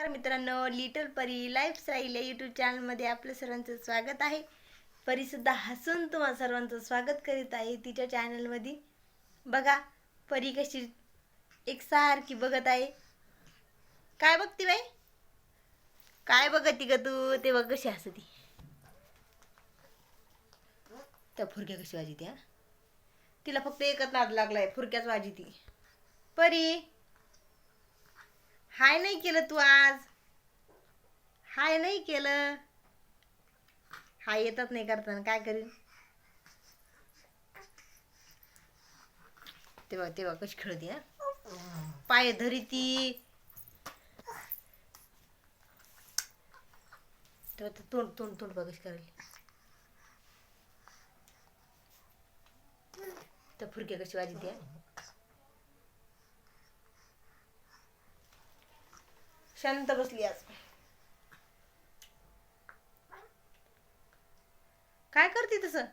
नमस्कार मित्रांनो, लिटल परी लाईफस्टाईल या यूट्यूब चॅनलमध्ये आपलं सर्वांचं स्वागत आहे. परीसुद्धा हसून तुम्हा सर्वांचं स्वागत करीत आहे तिच्या चॅनलमध्ये. बघा परी कशी एकसारखी बघत आहे. काय बघती बाई, काय बघती ग तू? ते बघ कशी हसती. त्या फुरक्या कशी वाजती हा, तिला फक्त एकच नाद लागलाय, फुरक्याच वाजती. परी हाय नाही केलं तू आज, हाय नाही केलं. हाय येतच नाही करताना काय करीन. तेव्हा तेव्हा कशी खेळती हा, पाय धरी ती. तेव्हा तोंड तोंड तोंड बघ कशी करायली. त्या फुरक्या कशी वाजती हा. शांत बसली आज. काय करते तसं,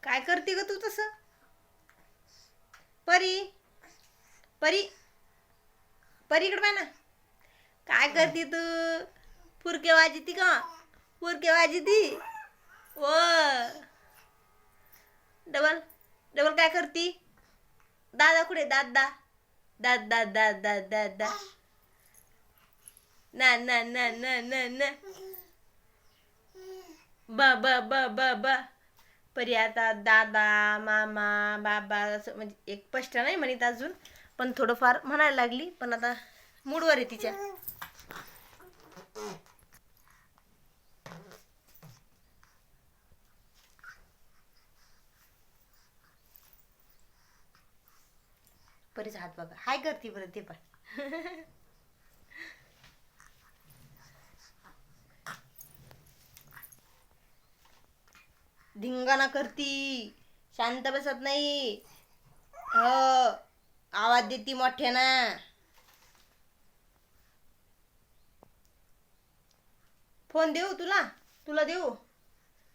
काय करते ग तू तसं? परी परी परी इकडे पाय ना, काय करते तू? फुरके वाजती का? फुरके वाजती ओ. डबल डबल काय करती? दादा कुठे? दादा दादा दादा दादा ना ना ना ना ना ना बा बा बा बा बा. परी आता दादा मामा बाबा असं म्हणजे एक स्पष्ट नाही म्हणत अजून, पण थोडंफार म्हणायला लागली. पण आता मूडवर आहे तिच्या. परीचा हात बघा, हाय करते बरं ते पण. धिंगाणा करती, शांत बसत नाही. हो, आवाज देती मोठ्याना. फोन देऊ तुला, तुला देऊ?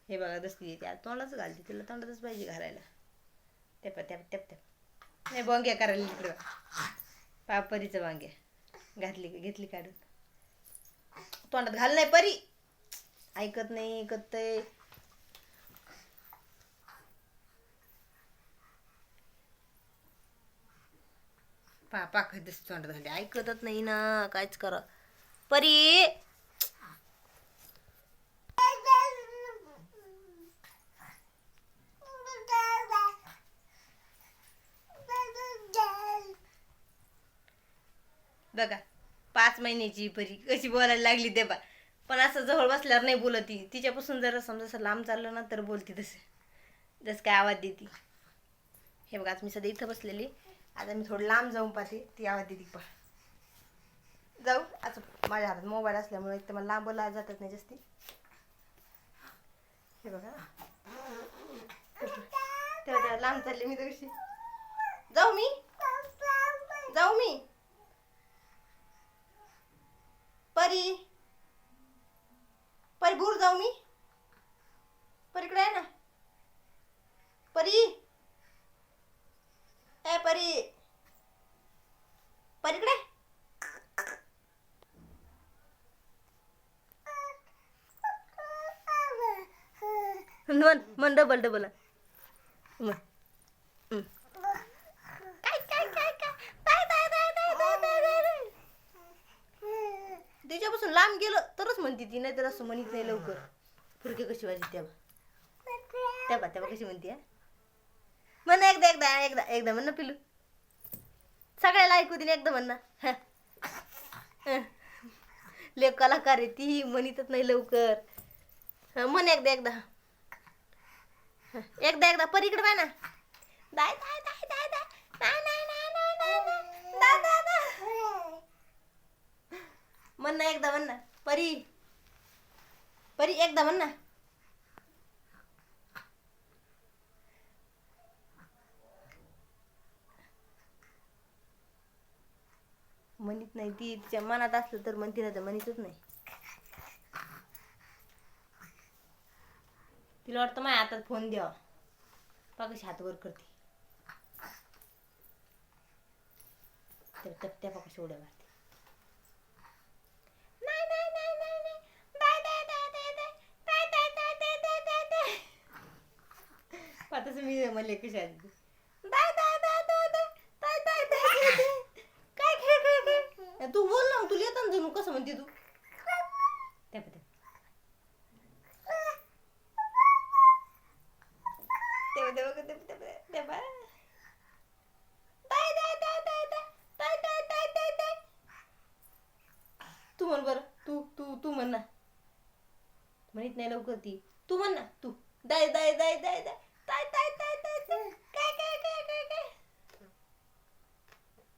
हे बघा दसती देते, आज तोंडाच घालते, तिला तोंडातच पाहिजे घालायला. तेप तेप तेप तेप नाही बोंग्या करायला इकडे. पापरीचं वांग्या घातली घेतली काढून, तोंडात घाल नाही. परी ऐकत नाही, ऐकतय. पापा कधीच तोंडात घालते, ऐकतच नाही ना, कायच करा. परी बघा 5 महिन्याची परी कशी बोलायला लागली ते बा. पण असं जवळ बसल्यावर नाही बोलती. तिच्यापासून जर समजा लांब चाललं ना तर बोलती जसं काय आवाज देती. हे बघा आज मी सध्या इथं बसलेली, आता मी थोडं लांब जाऊन पाहते ती आवाज देते पा. जाऊ असं, माझ्या हातात मोबाईल असल्यामुळे एक तर मला लांब जातात नाही जास्ती. हे बघा तेव्हा लांब चालले मी तशी. जाऊ मी, जाऊ मी. परी परी भूर जाऊ मी. परीकडे आहे ना, परी ए परी, परीकडे. मन मन डबल डबल तिच्यापासून लांब गेलं तरच म्हणते ती, नाही तर असं म्हणत नाही लवकर. फुरके कशी वाजते तेव्हा तेव्हा तेव्हा कशी म्हणते म्हण. एकदा एकदा एकदा एकदा म्हण पिलू, सगळ्याला ऐकू दे एकदा म्हण ना. ले कलाकार आहे ती, म्हणतच नाही लवकर. म्हण एकदा एकदा एकदा एकदा. परीकडे पाय ना, दाय दाय दाय दाय दाय नाही नाही नाही नाही दाय दाय दाय म्हण ना, एकदा म्हण ना. परी परी एकदा म्हण ना. म्हणत नाही ती, तिच्या मनात असलं तर म्हणते ना, तर म्हणतच नाही. तिला वाटतं माझ्या हातात फोन द्यावा, बघ कशी हात वर करते. त्या कशी उड्या मारते. तसं मी म्हणले कशा दाय दाय दाय दाय दाय दाय दाय दाय दाय. काय खेळ खेळ खेळ तू बोल ना तुला येतं ना जणू कसं म्हणते तू त्या ते तू म्हण बर तू तू तू म्हण ना म्हणत नाही लवकर ती तू म्हण ना तू दाय दाय दाय दाय दाय दाय दाय दाय दाय दाय काय काय काय काय काय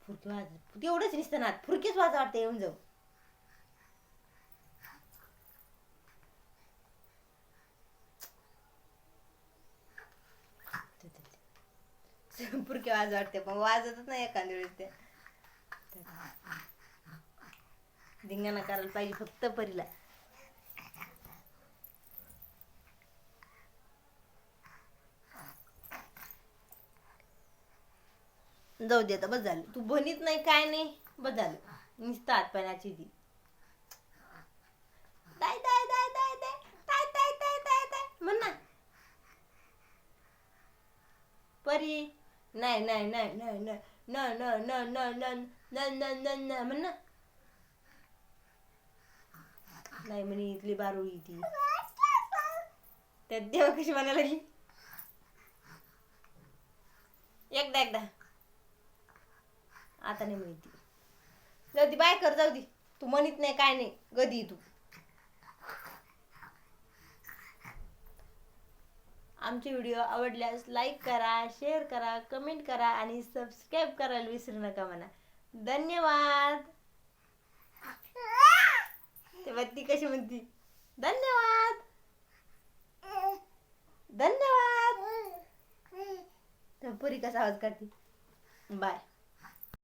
फुरकी वाज एवढंच दिसतं ना फुरकीच वाज वाटते येऊन जाऊ फुरकी वाज वाटते पण वाजतच नाही एखाद्या वेळेस ते धिंगाणा करायला पाहिजे फक्त परीला जाऊ दे आता बस झालं तू भणीत नाही काय नाही बस झालं नुसतं हातपाण्याची ती दाय दाय दाय दाय दाय दाय दाय दाय दाय दाय म्हण ना परी नाही नाही नाही नाही नाही न न न न न न न न न म्हण ना नाही म्हणे इथली बारुळी ती त्यात देवा कशी म्हणायला लागली एकदा एकदा आता नाही माहिती जाऊ दे बाय कर जाऊ दे तू म्हणत नाही काय नाही गदी तू आमचे व्हिडिओ आवडल्यास लाईक करा शेअर करा कमेंट करा आणि सबस्क्राईब करायला विसरू नका म्हणा धन्यवाद तेव्हा ती कशी म्हणती धन्यवाद धन्यवाद परी कसा आवाज काढते बाय